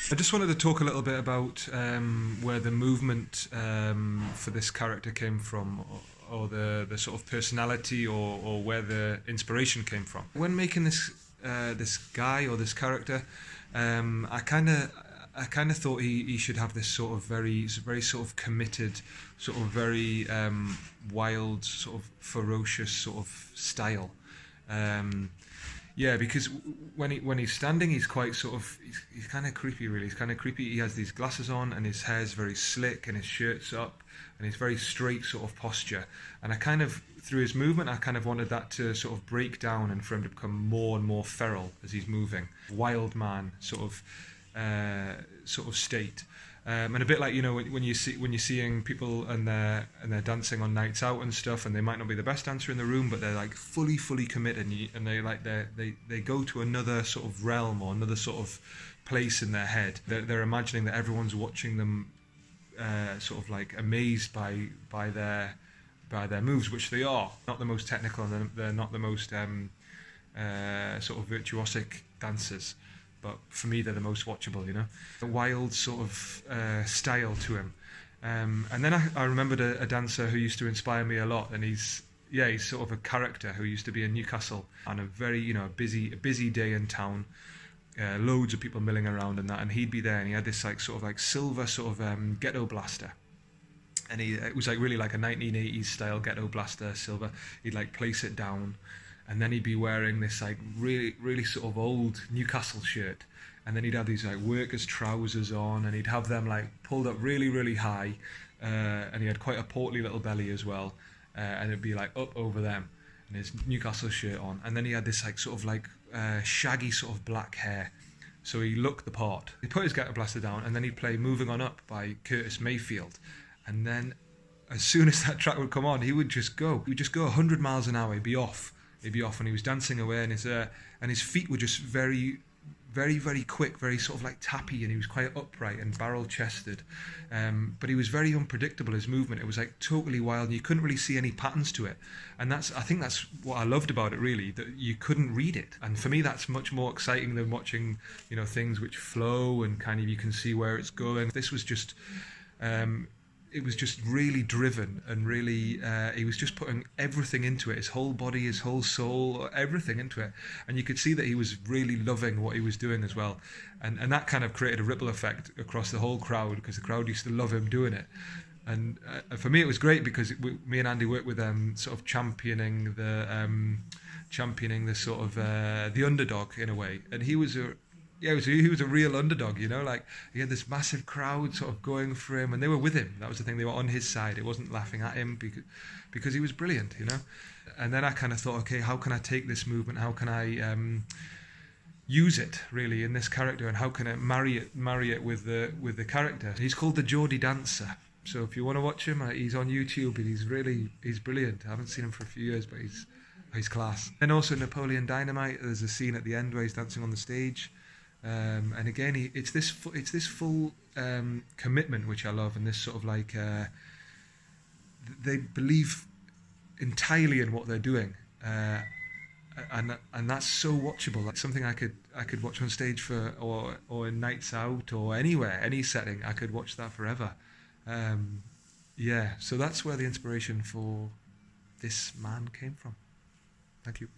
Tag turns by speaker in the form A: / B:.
A: I just wanted to talk a little bit about where the movement for this character came from, or the sort of personality, or where the inspiration came from. When making this guy or this character, I kind of thought he should have this sort of very sort of committed, sort of very wild, sort of ferocious sort of style. Um, yeah, because when he's standing, he's quite sort of he's kind of creepy. Really, he's kind of creepy. He has these glasses on, and his hair's very slick, and his shirt's up, and he's very straight sort of posture. And I kind of through his movement, I kind of wanted that to sort of break down, and for him to become more and more feral as he's moving, wild man sort of state. And a bit like, when you're seeing people and they're dancing on nights out and stuff, and they might not be the best dancer in the room, but they're like fully committed, and they go to another sort of realm or another sort of place in their head. They're imagining that everyone's watching them, sort of like amazed by their moves, which they are. Not the most technical, and they're not the most sort of virtuosic dancers. But for me, they're the most watchable, A wild sort of style to him. And then I remembered a dancer who used to inspire me a lot, and he's sort of a character who used to be in Newcastle on a very, busy day in town, loads of people milling around and that, and he'd be there, and he had this like sort of like silver sort of ghetto blaster. And it was like really like a 1980s style ghetto blaster, silver. He'd like place it down, and then he'd be wearing this like really sort of old Newcastle shirt, and then he'd have these like workers' trousers on, and he'd have them like pulled up really high, and he had quite a portly little belly as well, and it'd be like up over them, and his Newcastle shirt on, and then he had this like sort of like shaggy sort of black hair, so he looked the part. He put his ghetto blaster down, and then he'd play "Moving On Up" by Curtis Mayfield, and then as soon as that track would come on, he would just go 100 miles an hour. He'd be off, and he was dancing away, and his feet were just very quick, very sort of like tappy, and he was quite upright and barrel chested, but he was very unpredictable, his movement. It was like totally wild, and you couldn't really see any patterns to it, and I think that's what I loved about it, really, that you couldn't read it. And for me, that's much more exciting than watching things which flow and kind of you can see where it's going. This was just it was just really driven, and really he was just putting everything into it, his whole body, his whole soul, everything into it, and you could see that he was really loving what he was doing as well, and that kind of created a ripple effect across the whole crowd, because the crowd used to love him doing it. And for me it was great, because me and Andy worked with sort of championing the sort of the underdog in a way, and he was he was a real underdog, like he had this massive crowd sort of going for him, and they were with him. That was the thing, they were on his side. It wasn't laughing at him because he was brilliant, And then I kind of thought, okay, how can I take this movement? How can I use it really in this character, and how can I marry it with the character? He's called the Geordie Dancer. So if you want to watch him, he's on YouTube, and he's brilliant. I haven't seen him for a few years, but he's class. And also Napoleon Dynamite, there's a scene at the end where he's dancing on the stage. And again, it's this full commitment which I love, and this sort of like they believe entirely in what they're doing, and that's so watchable. Like something I could watch on stage or in nights out or anywhere, any setting. I could watch that forever. So that's where the inspiration for this man came from. Thank you.